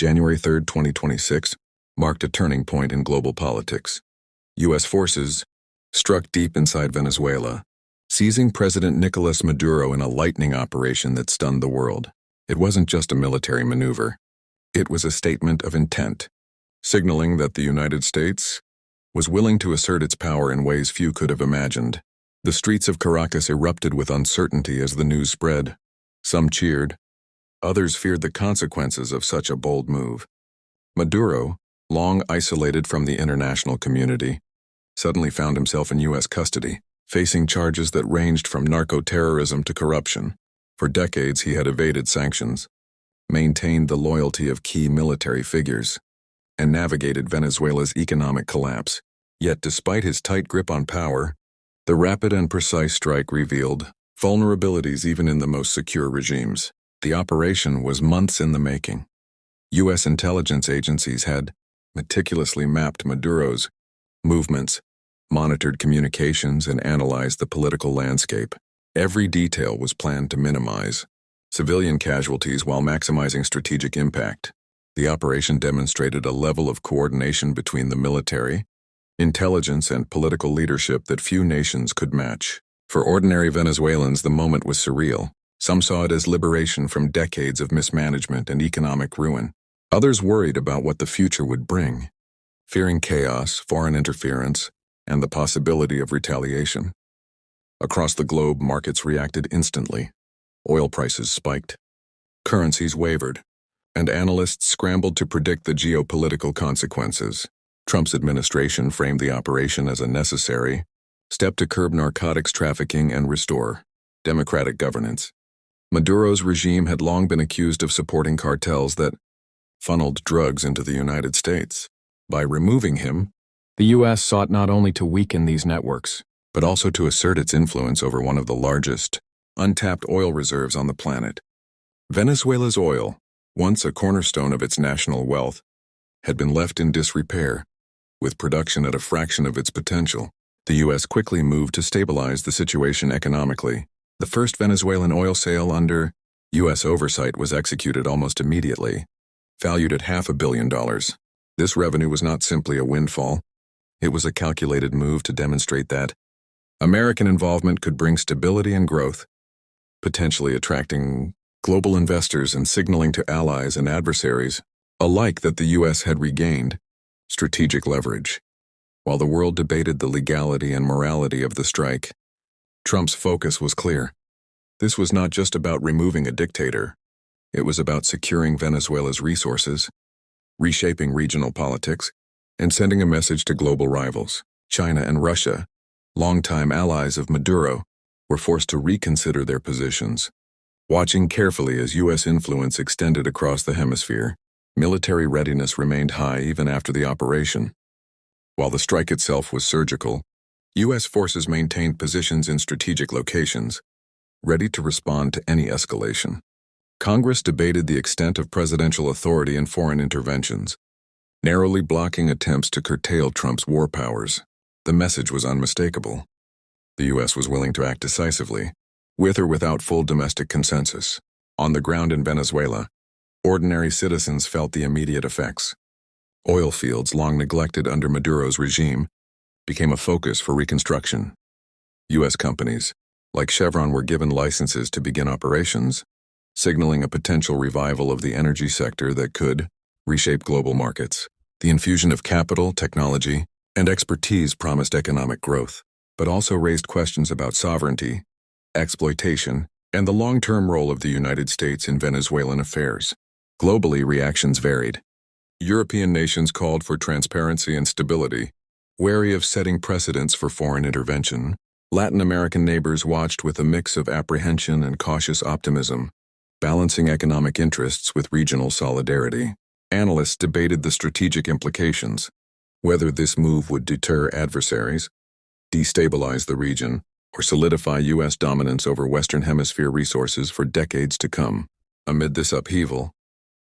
January 3, 2026, marked a turning point in global politics. U.S. forces struck deep inside Venezuela, seizing President Nicolas Maduro in a lightning operation that stunned the world. It wasn't just a military maneuver. It was a statement of intent, signaling that the United States was willing to assert its power in ways few could have imagined. The streets of Caracas erupted with uncertainty as the news spread. Some cheered. Others feared the consequences of such a bold move. Maduro, long isolated from the international community, suddenly found himself in U.S. custody, facing charges that ranged from narco-terrorism to corruption. For decades he had evaded sanctions, maintained the loyalty of key military figures, and navigated Venezuela's economic collapse. Yet despite his tight grip on power, the rapid and precise strike revealed vulnerabilities even in the most secure regimes. The operation was months in the making. U.S. intelligence agencies had meticulously mapped Maduro's movements, monitored communications, and analyzed the political landscape. Every detail was planned to minimize civilian casualties while maximizing strategic impact. The operation demonstrated a level of coordination between the military, intelligence, and political leadership that few nations could match. For ordinary Venezuelans, the moment was surreal. Some saw it as liberation from decades of mismanagement and economic ruin. Others worried about what the future would bring, fearing chaos, foreign interference, and the possibility of retaliation. Across the globe, markets reacted instantly. Oil prices spiked, currencies wavered, and analysts scrambled to predict the geopolitical consequences. Trump's administration framed the operation as a necessary step to curb narcotics trafficking and restore democratic governance. Maduro's regime had long been accused of supporting cartels that funneled drugs into the United States. By removing him, the U.S. sought not only to weaken these networks, but also to assert its influence over one of the largest, untapped oil reserves on the planet. Venezuela's oil, once a cornerstone of its national wealth, had been left in disrepair, with production at a fraction of its potential. The U.S. quickly moved to stabilize the situation economically. The first Venezuelan oil sale under U.S. oversight was executed almost immediately, valued at $500 million. This revenue was not simply a windfall. It was a calculated move to demonstrate that American involvement could bring stability and growth, potentially attracting global investors and signaling to allies and adversaries alike that the U.S. had regained strategic leverage. While the world debated the legality and morality of the strike, Trump's focus was clear. This was not just about removing a dictator. It was about securing Venezuela's resources, reshaping regional politics, and sending a message to global rivals. China and Russia, longtime allies of Maduro, were forced to reconsider their positions. Watching carefully as U.S. influence extended across the hemisphere, military readiness remained high even after the operation. While the strike itself was surgical, U.S. forces maintained positions in strategic locations, ready to respond to any escalation. Congress debated the extent of presidential authority in foreign interventions, narrowly blocking attempts to curtail Trump's war powers. The message was unmistakable. The U.S. was willing to act decisively, with or without full domestic consensus. On the ground in Venezuela, ordinary citizens felt the immediate effects. Oil fields, long neglected under Maduro's regime, became a focus for reconstruction. U.S. companies, like Chevron, were given licenses to begin operations, signaling a potential revival of the energy sector that could reshape global markets. The infusion of capital, technology, and expertise promised economic growth, but also raised questions about sovereignty, exploitation, and the long-term role of the United States in Venezuelan affairs. Globally, reactions varied. European nations called for transparency and stability, wary of setting precedents for foreign intervention. Latin American neighbors watched with a mix of apprehension and cautious optimism, balancing economic interests with regional solidarity. Analysts debated the strategic implications, whether this move would deter adversaries, destabilize the region, or solidify U.S. dominance over Western Hemisphere resources for decades to come. Amid this upheaval,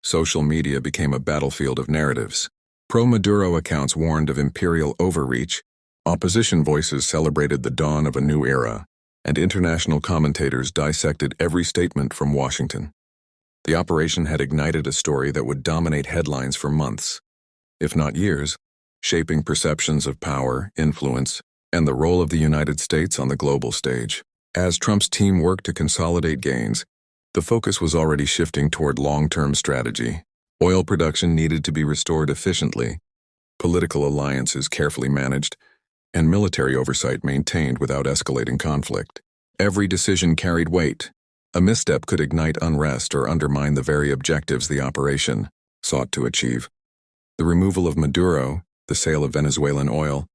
social media became a battlefield of narratives. Pro-Maduro accounts warned of imperial overreach, opposition voices celebrated the dawn of a new era, and international commentators dissected every statement from Washington. The operation had ignited a story that would dominate headlines for months, if not years, shaping perceptions of power, influence, and the role of the United States on the global stage. As Trump's team worked to consolidate gains, the focus was already shifting toward long-term strategy. Oil production needed to be restored efficiently, political alliances carefully managed, and military oversight maintained without escalating conflict. Every decision carried weight. A misstep could ignite unrest or undermine the very objectives the operation sought to achieve. The removal of Maduro, the sale of Venezuelan oil,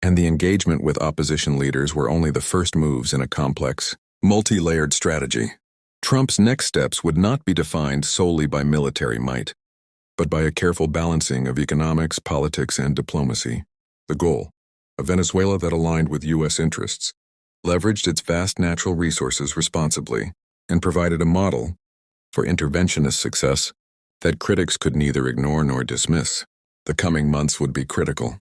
and the engagement with opposition leaders were only the first moves in a complex, multi-layered strategy. Trump's next steps would not be defined solely by military might, but by a careful balancing of economics, politics, and diplomacy. The goal: a Venezuela that aligned with U.S. interests, leveraged its vast natural resources responsibly, and provided a model for interventionist success that critics could neither ignore nor dismiss. The coming months would be critical.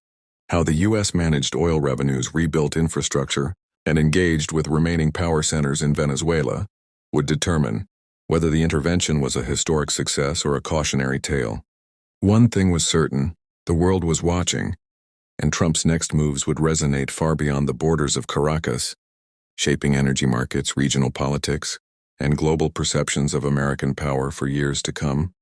How the U.S. managed oil revenues, rebuilt infrastructure, and engaged with remaining power centers in Venezuela would determine whether the intervention was a historic success or a cautionary tale. One thing was certain: the world was watching, and Trump's next moves would resonate far beyond the borders of Caracas, shaping energy markets, regional politics, and global perceptions of American power for years to come.